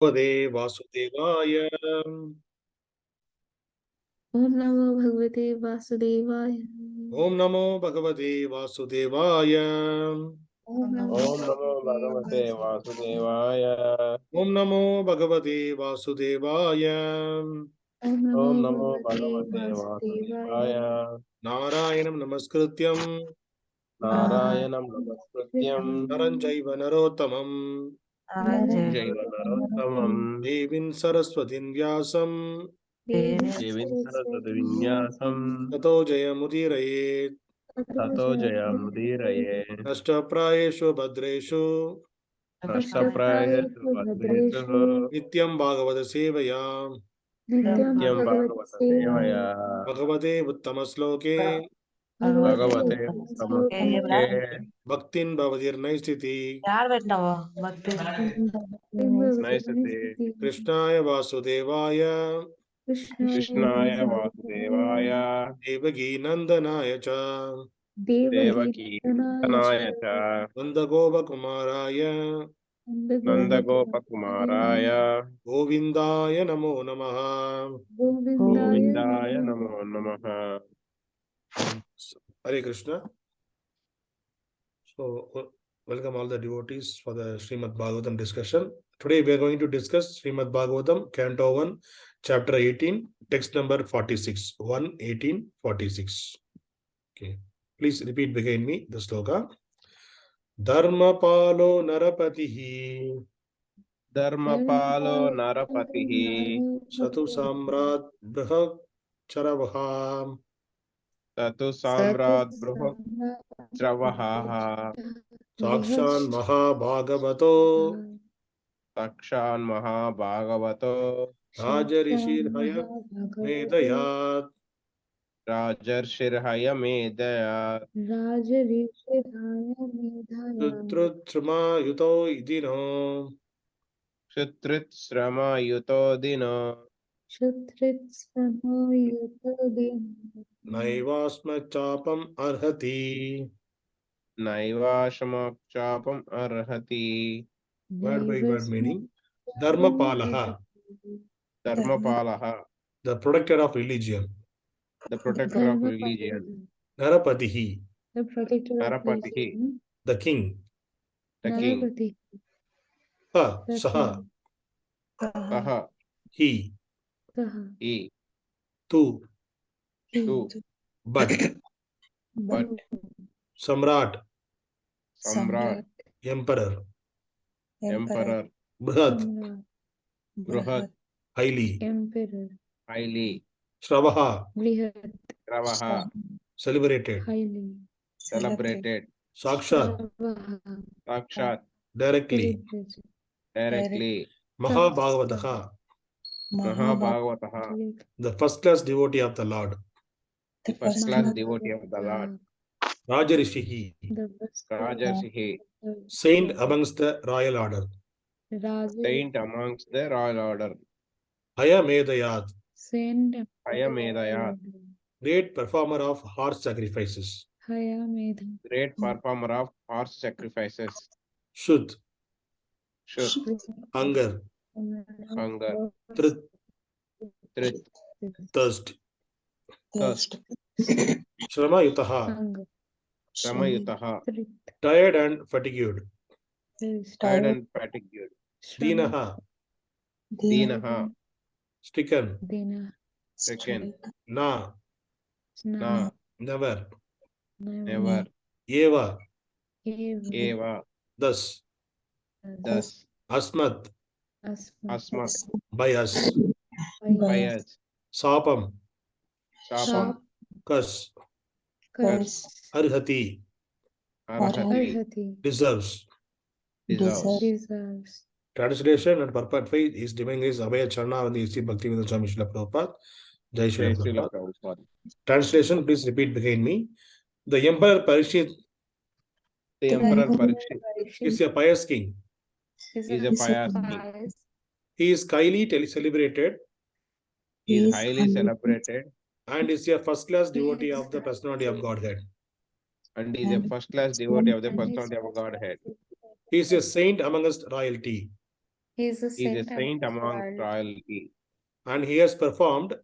Bhagavate Vasudevaya. Om Namo Bhagavate Vasudevaya. Om Namo Bhagavate Vasudevaya. Om Om Namo Bhagavate Vasudevaya. Om Namo Bhagavate Vasudevaya. Om Om Namo Namo Bhagavate Bhagavate Vasudevaya. Vasudevaya. Narayanam Namaskrityam Narayanam Namaskrityam Naranjaiva Narottamam Jaiva Narottamam Devim Saraswatim Vyasam Devim Saraswati Vinyasam Tato Jayamudiraye Tato Jayamudiraye Ashtaprayeshu Bhadreshu Ashtaprayeshu Bhadreshu Nityam Bhagavata Sevaya Nityam Bhagavata Sevaya Bhagavate Uttamasloke Bhagavate Uttamaśloke Bhaktin Bhavadir Naistiti Naisati Krishnaya Vasudevaya Krishnaya Vasudevaya Devaki Nandanaya Cha Devaki Nandanaya cha Nandagopa Kumaraya Nandagopakumaraya Govindaya Namo Namaha. Govindaya Namo Namaha. Hare Krishna. So, welcome all the devotees for the Srimad Bhagavatam discussion. Today we are going to discuss Srimad Bhagavatam, Canto 1, Chapter 18, text number 46. 1:18:46. Okay. Please repeat behind me the sloka. Dharma-pālo nara-patiḥ Dharma-pālo nara-patiḥ Satu samrāḍ bṛhac-chravāḥ Tatu samrāḍ bṛhac-chravāḥ sākṣān mahā-bhāgavato sākṣān mahā-bhāgavato rājarṣir haya-medhayāṭ rājarṣir haya-medhayāṭ kṣut-tṛṭ-śrama-yuto dīno kṣut-tṛṭ-śrama-yuto dīno naivāsmac chāpam arhati. naivāsmac chāpam arhati. Word by word meaning. Dharma-pālaha, Dharma-pālaha, the protector of religion. the protector of religion. Nara-patiḥ, Nara-patiḥ, the king. the king. Saha, Saha, he. he, Tu, but. Samrāḍ, samrāḍ, emperor. emperor. Bṛhac, highly. Highly. Shravāḥ, Kṛvāḥ, celebrated. celebrated. Sākṣāt, directly. mahā-bhāgavato, mahā-bhāgavato, the first class devotee of the Lord. the first class devotee of the Lord. rājarṣir, Rājarṣir, saint amongst the royal order. saint amongst the royal order. haya-medhayāṭ, haya-medhayāṭ, great performer of horse sacrifices. great performer of horse sacrifices. Shud, hunger. Hunger. Tṛṭ, Thirst. śrama-yuto, Śrama-yuto, tired and fatigued. tired and fatigued. Dīnaha, stricken. Stricken. Never. Eva, Thus. Asmat, by us. by us. Chāpam, Curse. arhati, deserves. Translation and purport faith is Divine Grace Abhaya Charana and the Ṛṣi Bhaktivedanta Swami Śrīla Prabhupada. Jai Śrīla Prabhupada. Translation, please repeat behind me. The Emperor Parīkṣit is a pious king. He is a pious king. He is highly celebrated. He is highly celebrated. And is a first class devotee of the personality of Godhead. And is a first class devotee of the personality of Godhead. He is a saint amongst royalty. He is a He is a saint saint among royalty, royalty, and he has performed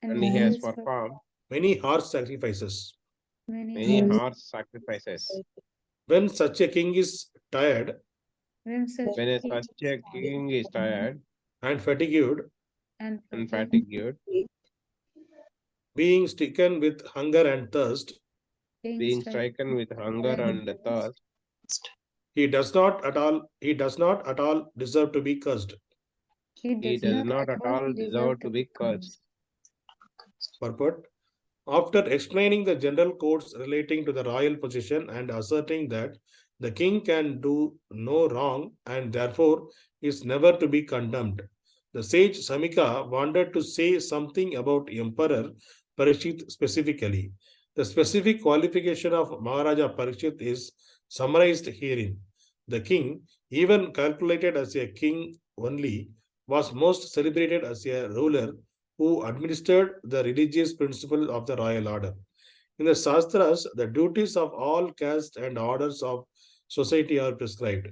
and he has performed many harsh sacrifices. many harsh sacrifices. When such a king is tired When such When such a king is tired and fatigued, and and fatigued, being stricken with hunger and thirst, being stricken with hunger and thirst, he does not at all deserve to be cursed. he does not at all deserve to be cursed. Purport. After explaining the general codes relating to the royal position and asserting that the king can do no wrong and therefore is never to be condemned, the sage Śamīka wanted to say something about Emperor Parīkṣit specifically. The specific qualification of Mahārāja Parīkṣit is summarized herein. The king, even calculated as a king only, was most celebrated as a ruler who administered the religious principles of the royal order. In the śāstras, the duties of all castes and orders of society are prescribed.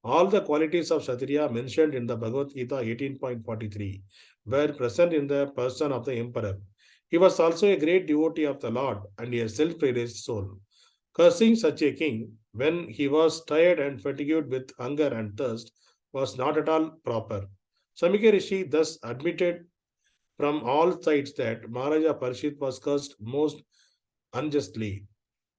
All the qualities of kṣatriya mentioned in the Bhagavad-gītā 18.43 were present in the person of the emperor. He was also a great devotee of the Lord and a self-realized soul. Cursing such a king when he was tired and fatigued with hunger and thirst was not at all proper. Śamīka Ṛṣi thus admitted from all sides that Mahārāja Parīkṣit was cursed most unjustly.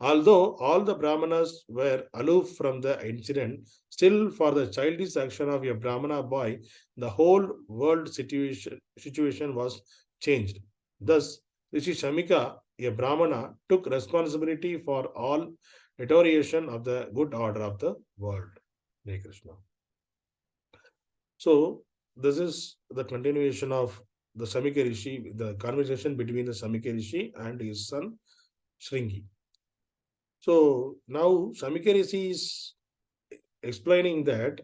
Although all the brāhmaṇas were aloof from the incident, still for the childish action of a brahmana boy, the whole world situation was changed. Thus, Ṛṣi Śamīka, a brahmana, took responsibility for all deterioration of the good order of the world. Hare Krishna. So, this is the continuation of the Śamīka Ṛṣi, the conversation between the Śamīka Ṛṣi and his son Śrīngi. So now Śamīka Ṛṣi is explaining that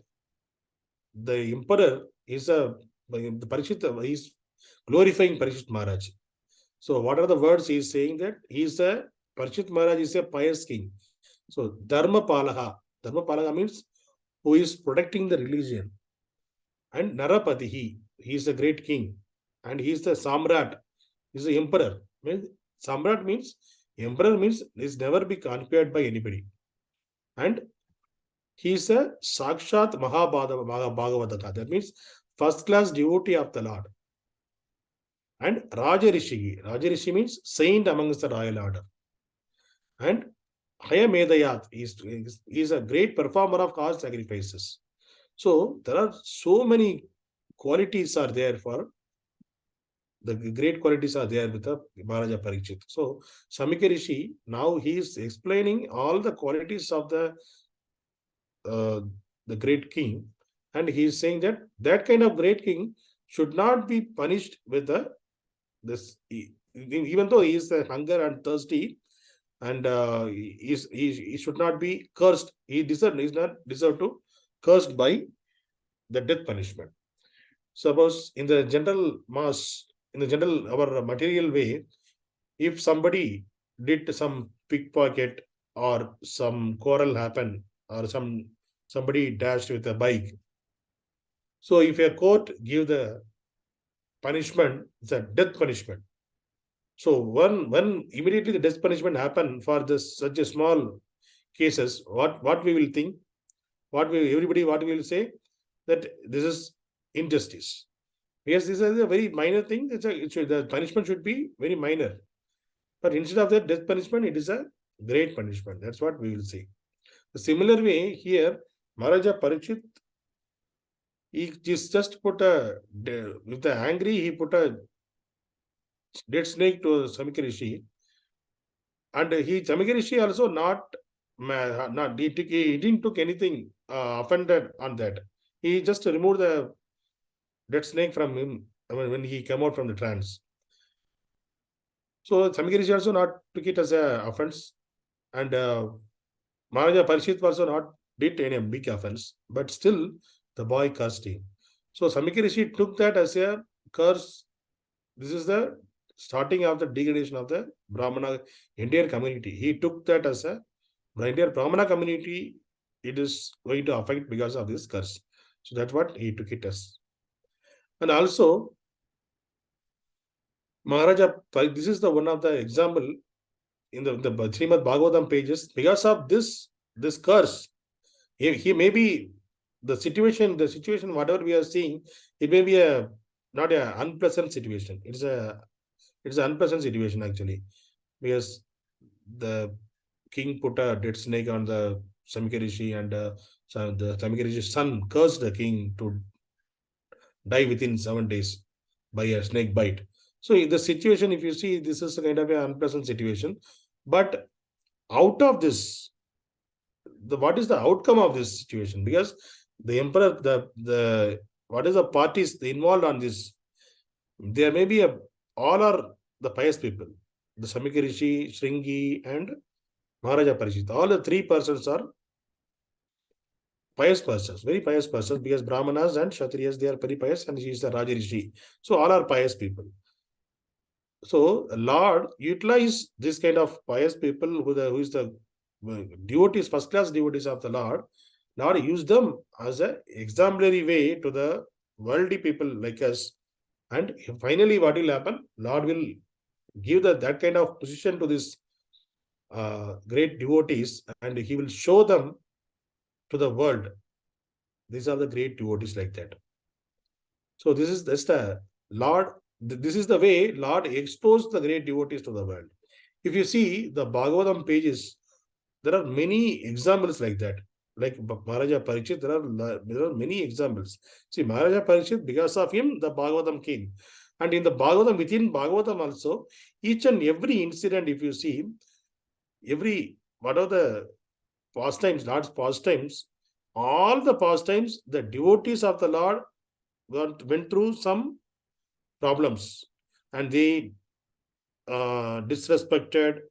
the emperor is the Parīkṣit is glorifying Parīkṣit Maharaj. So what are the words he is saying? That he is a Parīkṣit Maharaj is a pious king. So dharma-pālo means who is protecting the religion, and nara-patiḥ, he is a great king. And he is the samrāḍ, he is the emperor. Samrāḍ means, emperor means is never be compared by anybody. And he is a sākṣāt mahā-bhāgavato, that means first class devotee of the Lord. And rājarṣir means saint amongst the royal order. And haya-medhayāṭ is a great performer of harsh sacrifices. So there are so many qualities are there for the great qualities are there with the Mahārāja Parīkṣit. So Śamīka Ṛṣi, now he is explaining all the qualities of the great king, and he is saying that that kind of great king should not be punished with even though he is hunger and thirsty, and he should not be cursed. He is not deserved to cursed by the death punishment. Suppose in the general our material way, if somebody did some pickpocket or some quarrel happened or somebody dashed with a bike, so if a court give the punishment, it's a death punishment. So when immediately the death punishment happen for this such a small cases, what we will think, what we will say, that this is injustice. Yes, this is a very minor thing. The punishment should be very minor. But instead of that death punishment, it is a great punishment. That's what we will say. The similar way here, Mahārāja Parīkṣit, he just put with the angry, he put a dead snake to Śamīka Ṛṣi. And Śamīka Ṛṣi also he didn't took anything offended on that. He just removed the dead snake from him when he came out from the trance. So Śamīka Ṛṣi also not took it as a offense, and Mahārāja Parīkṣit also not did any big offense, but still the boy cursed him. So Śamīka Ṛṣi took that as a curse. This is the starting of the degradation of the Brahmana entire community. He took that as the entire Brahmana community, it is going to affect because of this curse. So that's what he took it as. And also, Mahāraja, this is the one of the example in the Srimad Bhagavatam pages. Because of this curse, he may be the situation, whatever we are seeing, it may be not an unpleasant situation. It's an unpleasant situation actually, because the king put a dead snake on the Śamīka Ṛṣi, and the Śamīka Ṛṣi's son cursed the king to die within 7 days by a snake bite. So in the situation, if you see, this is a kind of an unpleasant situation. But out of this, what is the outcome of this situation? Because the emperor, what is the parties involved on this? There may be all are the pious people. The Śamīka Ṛṣi, Śrīngi, and Mahārāja Parīkṣit. All the 3 persons are pious persons, very pious persons, because brāhmaṇas and kṣatriyas, they are very pious, and he is the rājarṣir. So all are pious people. So Lord utilize this kind of pious people who is the devotees, first class devotees of the Lord. Lord use them as an exemplary way to the worldly people like us. And finally, what will happen? Lord will give that kind of position to this great devotees, and he will show them to the world. These are the great devotees like that. So this is the Lord. This is the way Lord exposed the great devotees to the world. If you see the Bhagavatam pages, there are many examples like that. Like Mahārāja Parīkṣit, there are many examples. See, Mahārāja Parīkṣit, because of him, the Bhagavatam came. And in the Bhagavatam, within Bhagavatam also, each and every incident, if you see, what are the pastimes, Lord's pastimes, all the pastimes, the devotees of the Lord went through some problems, and they disrespected,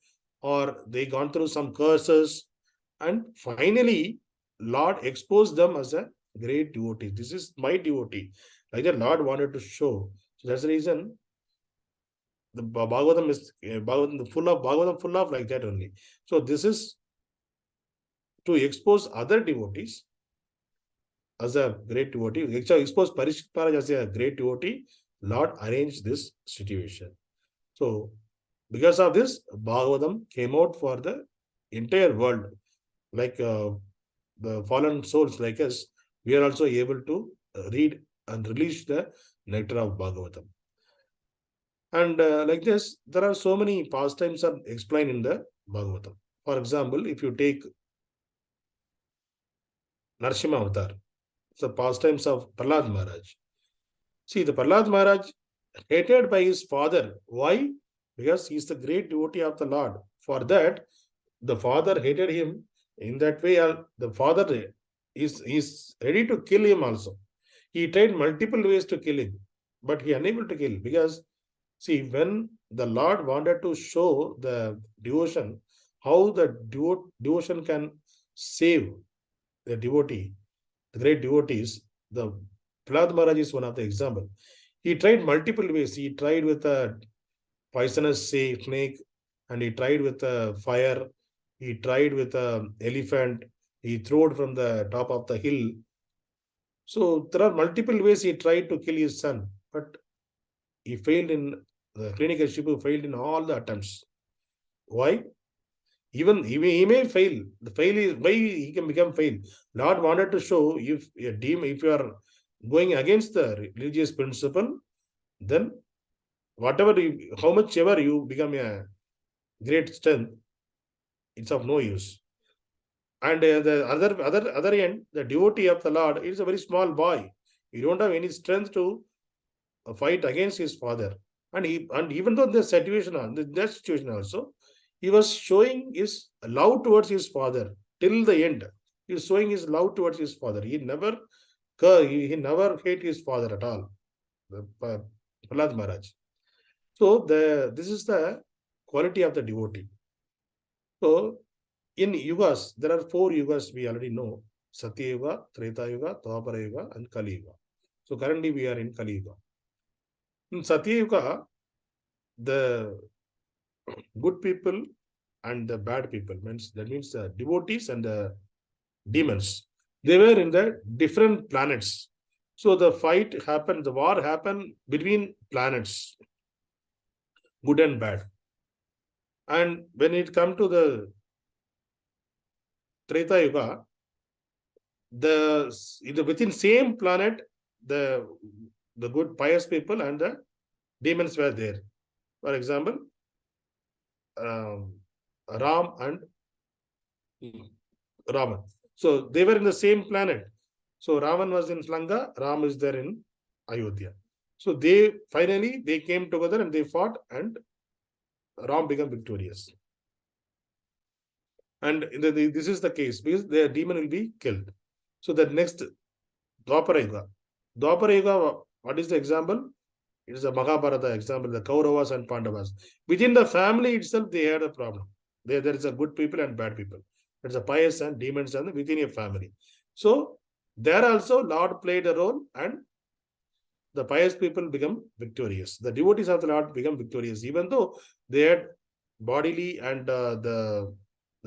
or they gone through some curses, and finally Lord exposed them as a great devotee. This is my devotee, like the Lord wanted to show. So that's the reason the Bhagavatam is full of like that only. So this is to expose other devotees as a great devotee. Expose Parīkṣit Maharaj as a great devotee. Lord arranged this situation. So because of this, Bhagavatam came out for the entire world. Like the fallen souls like us, we are also able to read and release the nectar of Bhagavatam. And like this, there are so many pastimes are explained in the Bhagavatam. For example, if you take Narasimha Avatar, the pastimes of Prahlād Maharaj. See, the Prahlād Maharaj hated by his father. Why? Because he is the great devotee of the Lord. For that, the father hated him. In that way, the father is ready to kill him also. He tried multiple ways to kill him, but he unable to kill, because see, when the Lord wanted to show the devotion, how the devotion can save the devotee, the great devotees, the Prahlād Maharaj is one of the example. He tried multiple ways. He tried with a poisonous snake, and he tried with a fire. He tried with an elephant. He threw it from the top of the hill. So there are multiple ways he tried to kill his son, but he failed in the Hiranyakashipu failed in all the attempts. Why? Even he may fail. The fail is why he can become fail. Lord wanted to show, if you are going against the religious principle, then how much ever you become a great strength, it's of no use. And the other end, the devotee of the Lord is a very small boy. He don't have any strength to fight against his father. And even though the situation also, he was showing his love towards his father till the end. He was showing his love towards his father. He never hate his father at all. Prahlād Maharaj. So this is the quality of the devotee. So in yugas, there are 4 yugas we already know: Satya Yuga, Treta Yuga, Dwapara Yuga, and Kali Yuga. So currently we are in Kali Yuga. In Satya Yuga, the good people and the bad people, that means the devotees and the demons, They were in the different planets. So the fight happened, the war happened between planets, good and bad. And when it come to the Treta Yuga, within same planet, the good pious people and the demons were there. For example, Ram and Ravan. So they were in the same planet. So Ravan was in Lanka, Ram is there in Ayodhya. So they finally came together and they fought, and Ram became victorious. And this is the case because the demon will be killed. So the next Dwapara Yuga. Dwapara Yuga, what is the example? It is a Mahabharata example, the Kauravas and Pandavas. Within the family itself, they had a problem. There is a good people and bad people. There's a pious and demons and within a family. So there also Lord played a role, and the pious people become victorious. The devotees of the Lord become victorious, even though they had bodily and the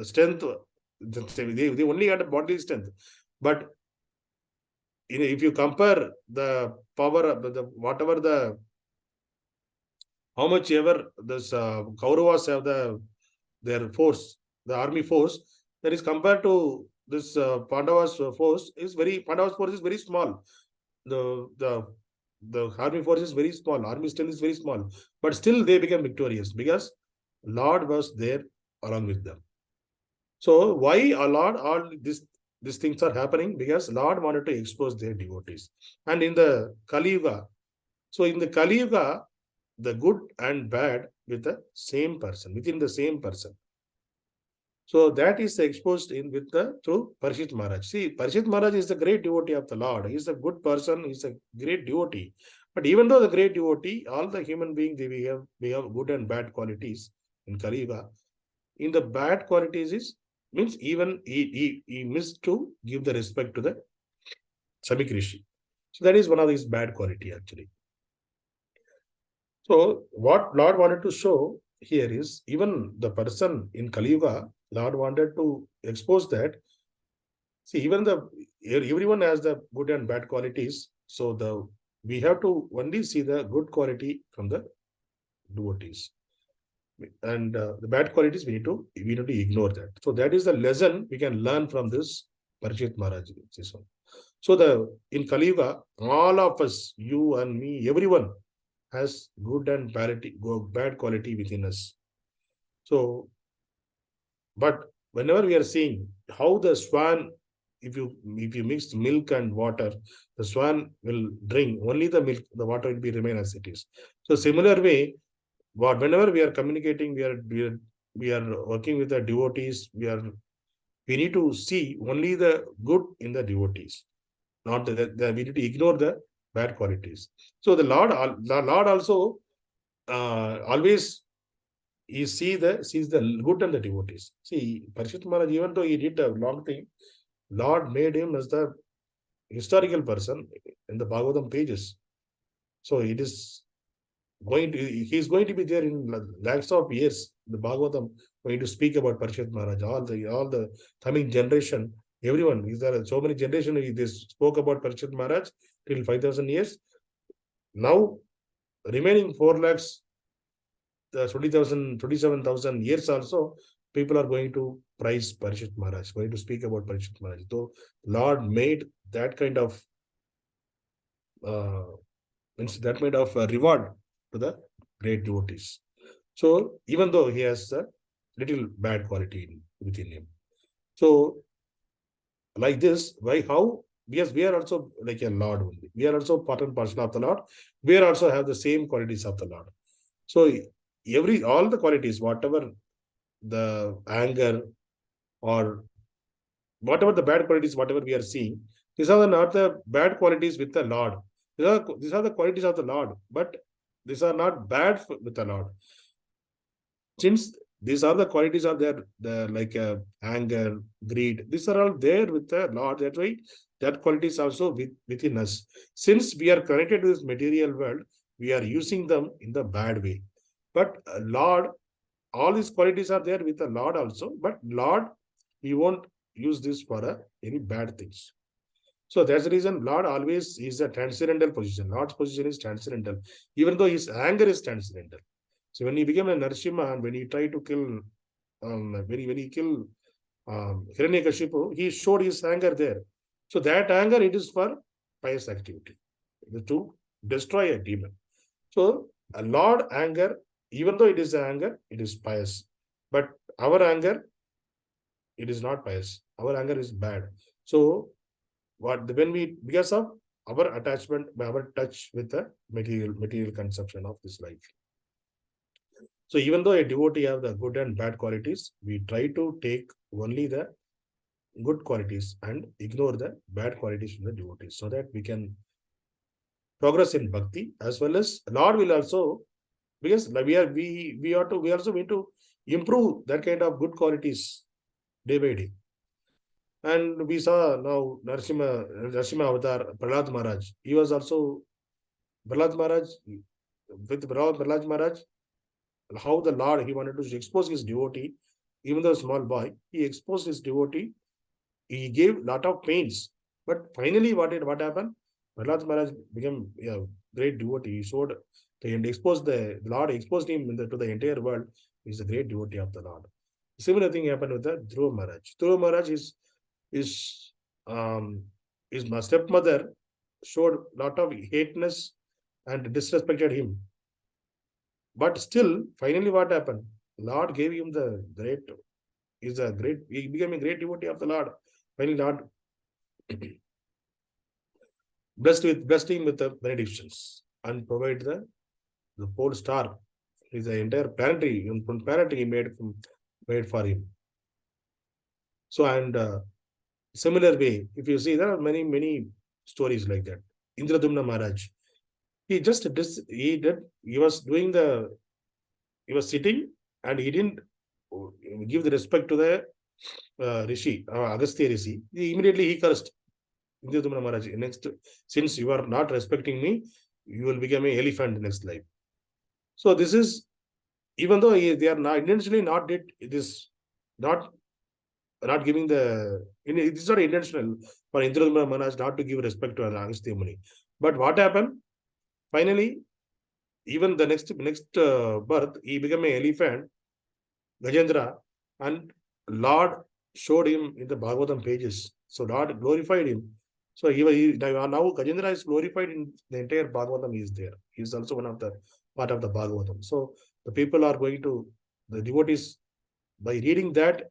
strength. They only had a bodily strength. But if you compare the power, how much ever this Kauravas have their force, the army force, that is compared to this Pandavas force is Pandavas force is very small. The army force is very small. Army strength is very small, but still they became victorious because Lord was there along with them. So why Lord all these things are happening? Because Lord wanted to expose their devotees. And in the Kali Yuga, so in the Kali Yuga, the good and bad with the same person, within the same person. So that is exposed through Parīkṣit Mahārāja. See, Parīkṣit Mahārāja is a great devotee of the Lord. He is a good person. He is a great devotee. But even though the great devotee, all the human beings, we have good and bad qualities in Kali Yuga. In the bad qualities means even he missed to give the respect to the Śamīka Ṛṣi. So that is one of his bad quality actually. So what Lord wanted to show here is even the person in Kali Yuga, Lord wanted to expose that. See, even everyone has the good and bad qualities. So we have to only see the good quality from the devotees. And the bad qualities we need to ignore that. So that is the lesson we can learn from this Parīkṣit Mahārāja. So in Kali Yuga, all of us, you and me, everyone has good and bad quality within us. So, but whenever we are seeing how the swan, if you mix milk and water, the swan will drink only the milk, the water will remain as it is. So similar way, whenever we are communicating, we are working with the devotees, we need to see only the good in the devotees, not we need to ignore the bad qualities. So the Lord also always sees the good and the devotees. See, Parīkṣit Mahārāja, even though he did a long thing, Lord made him as the historical person in the Bhagavatam pages. So he is going to be there in lakhs of years. The Bhagavatam going to speak about Parīkṣit Mahārāja. All the coming generation, everyone. There are so many generations they spoke about Parīkṣit Mahārāja till 5,000 years. Now, remaining 4 lakhs, 27,000 years also, people are going to praise Parīkṣit Mahārāja, going to speak about Parīkṣit Mahārāja. So, Lord made that kind of reward to the great devotees. So, even though he has a little bad quality within him. So, like this, how? Because we are also like a Lord only. We are also part and parcel of the Lord. We also have the same qualities of the Lord. So, all the qualities, whatever the anger or whatever the bad qualities, whatever we are seeing, these are not the bad qualities with the Lord. These are the qualities of the Lord, but these are not bad with the Lord. Since these are the qualities are there, like anger, greed, these are all there with the Lord. That's why that quality is also within us. Since we are connected to this material world, we are using them in the bad way. But Lord, all these qualities are there with the Lord also. But Lord, He won't use this for any bad things. So that's the reason Lord always is a transcendental position. Lord's position is transcendental, even though his anger is transcendental. So when he became a Narasimha and when he tried to kill, when he killed Hiranyakashipu, he showed his anger there. So that anger, it is for pious activity, it is to destroy a demon. So a Lord anger, even though it is anger, it is pious. But our anger, it is not pious. Our anger is bad. So because of our attachment, our touch with the material conception of this life. So even though a devotee have the good and bad qualities, we try to take only the good qualities and ignore the bad qualities from the devotees, so that we can progress in bhakti, as well as Lord will also, because we also need to improve that kind of good qualities day by day. And we saw now Narasimha Avatar, Prahlad Maharaj. He was also Prahlad Maharaj, with Prahlad Maharaj, how the Lord, he wanted to expose his devotee, even though a small boy, he exposed his devotee, he gave lot of pains. But finally, what happened? Prahlad Maharaj became a great devotee. He showed the Lord exposed him to the entire world. He is a great devotee of the Lord. Similar thing happened with the Dhruva Maharaj. Dhruva Maharaj his stepmother showed lot of hateness and disrespected him. But still, finally, what happened? Lord gave him the great, he became a great devotee of the Lord. Finally, Lord blessed him with the benedictions and provide the pole star. Is the entire parenting he made for him. So, and similar way, if you see, there are many stories like that. Indradumna Maharaj, he was sitting and he didn't give the respect to the Rishi, Agastya Rishi. Immediately he cursed Indradumna Maharaj. Next, since you are not respecting me, you will become an elephant next life. So this is, even though they are not intentionally not did this, not giving it is not intentional for Indradumna Maharaj not to give respect to Agastya Muni. But what happened? Finally, even the next birth, he became an elephant, Gajendra, and Lord showed him in the Bhagavatam pages. So Lord glorified him. So now Gajendra is glorified in the entire Bhagavatam. He is there. He is also one of the part of the Bhagavatam. So the people are the devotees, by reading that,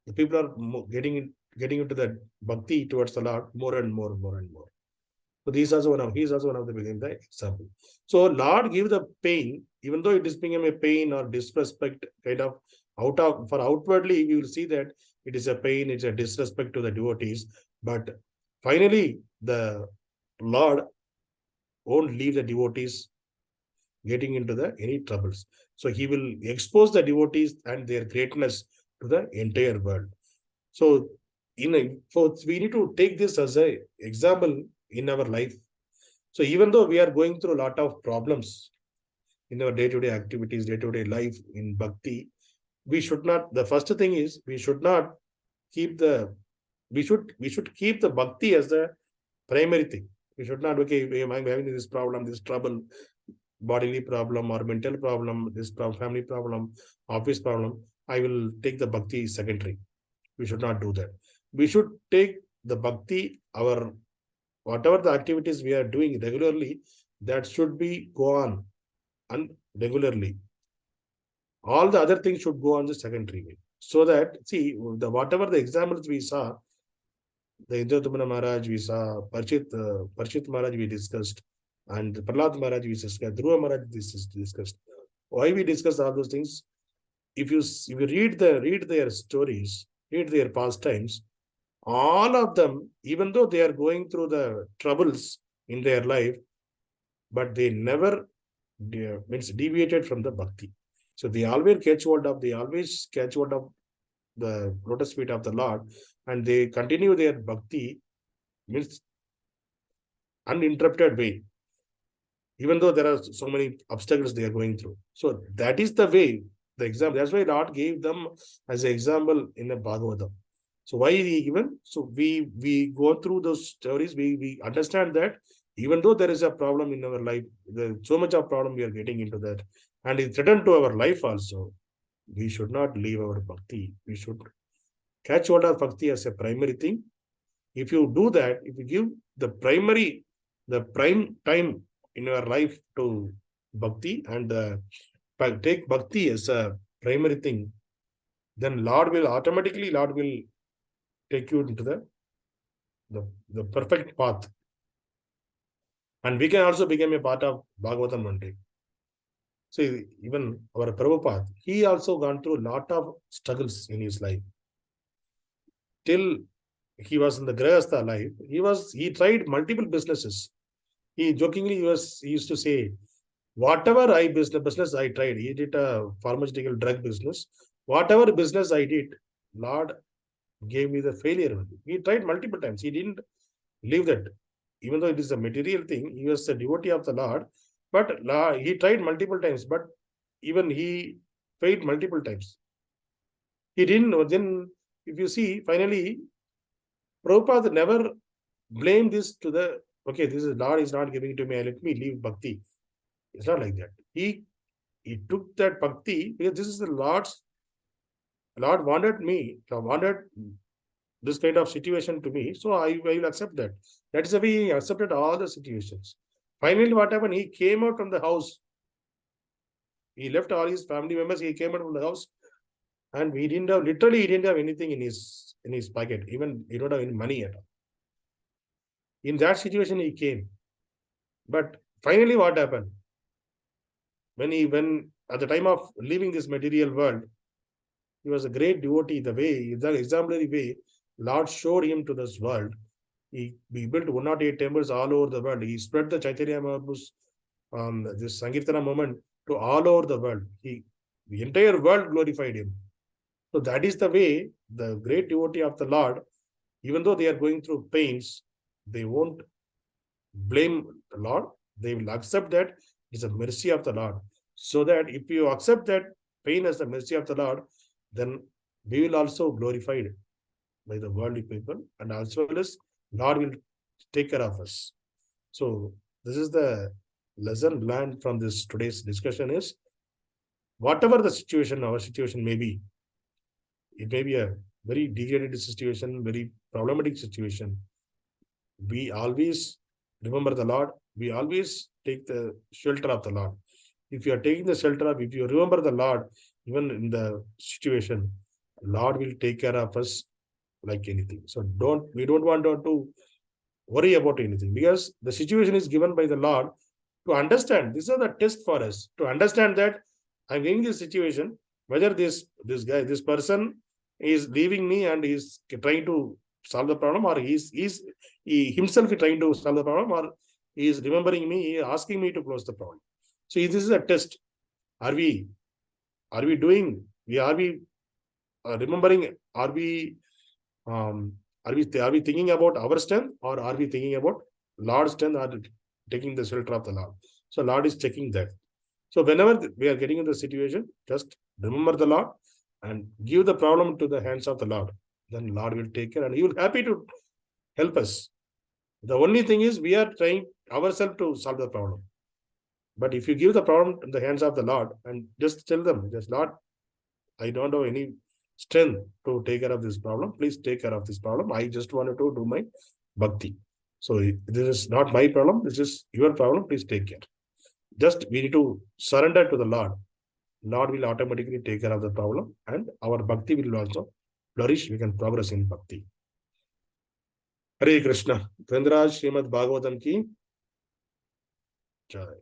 the people are getting into the bhakti towards the Lord more and more. So he is also one of the example. So Lord give the pain, even though it is become a pain or disrespect kind of for outwardly, we will see that it is a pain, it's a disrespect to the devotees. But finally, the Lord won't leave the devotees getting into any troubles. So he will expose the devotees and their greatness to the entire world. So we need to take this as an example in our life. So even though we are going through a lot of problems in our day-to-day activities, day-to-day life in bhakti, we should not, the first thing is, we should keep the bhakti as the primary thing. We should not, okay, I'm having this problem, this trouble, bodily problem or mental problem, this family problem, office problem, I will take the bhakti secondary. We should not do that. We should take the bhakti, whatever the activities we are doing regularly, that should be go on and regularly. All the other things should go on the secondary way. So that, see, whatever the examples we saw, the Indradumna Maharaj we saw, Parīkṣit Maharaj we discussed, and Prahlad Maharaj we discussed, Dhruva Maharaj this is discussed. Why we discuss all those things? If you read their stories, read their pastimes, all of them, even though they are going through the troubles in their life, but they never deviated from the bhakti. So they always catch hold of the lotus feet of the Lord, and they continue their bhakti, means uninterrupted way, even though there are so many obstacles they are going through. So that is the way, the example. That's why Lord gave them as an example in the Bhagavatam. So why he given? So we go through those stories, we understand that even though there is a problem in our life, there's so much of problem we are getting into that, and it's threatened to our life also. We should not leave our bhakti. We should catch hold of bhakti as a primary thing. If you do that, if you give the prime time in your life to bhakti and take bhakti as a primary thing, then Lord will take you into the perfect path. And we can also become a part of Bhagavatam one day. So even our Prabhupada, he also gone through a lot of struggles in his life. Till he was in the Grihastha life, he tried multiple businesses. He jokingly he used to say, whatever business I tried, he did a pharmaceutical drug business. Whatever business I did, Lord gave me the failure. He tried multiple times. He didn't leave that. Even though it is a material thing, he was a devotee of the Lord, but he tried multiple times, but even he failed multiple times. He didn't. Then, if you see, finally, Prabhupada never blamed this to the, okay, this is Lord is not giving it to me, let me leave bhakti. It's not like that. He took that bhakti because this is the Lord wanted this kind of situation to me, so I will accept that. That is the way he accepted all the situations. Finally, what happened? He came out from the house. He left all his family members. He came out from the house, and he didn't have anything in his pocket. Even he don't have any money at all. In that situation, he came. But finally, what happened? When at the time of leaving this material world, he was a great devotee. The exemplary way Lord showed him to this world. He built 108 temples all over the world. He spread the Chaitanya Mahaprabhu's this Sankirtana movement to all over the world. The entire world glorified him. So that is the way the great devotee of the Lord, even though they are going through pains, they won't blame the Lord. They will accept that it's a mercy of the Lord. So that if you accept that pain as the mercy of the Lord, then we will also glorified by the worldly people, and as well as Lord will take care of us. So this is the lesson learned from this today's discussion is, whatever the situation, our situation may be, it may be a very degraded situation, very problematic situation. We always remember the Lord. We always take the shelter of the Lord. If you are taking the shelter of, if you remember the Lord, even in the situation, Lord will take care of us like anything. So we don't want to worry about anything, because the situation is given by the Lord to understand. This is the test for us to understand that I'm getting this situation, whether this person is leaving me and is trying to solve the problem, or he himself is trying to solve the problem, or he is remembering me, he is asking me to close the problem. So this is a test. Are we remembering? Are we thinking about our strength, or are we thinking about Lord's strength, or taking the shelter of the Lord? So Lord is checking that. So whenever we are getting in the situation, just remember the Lord and give the problem to the hands of the Lord. Then Lord will take care, and He will happy to help us. The only thing is we are trying ourselves to solve the problem. But if you give the problem in the hands of the Lord and just tell them, just Lord, I don't have any strength to take care of this problem. Please take care of this problem. I just wanted to do my bhakti. So this is not my problem. This is your problem. Please take care. Just we need to surrender to the Lord. Lord will automatically take care of the problem, and our bhakti will also flourish. We can progress in bhakti. Hare Krishna. Dhanraj Srimad Bhagavatam ki Jai.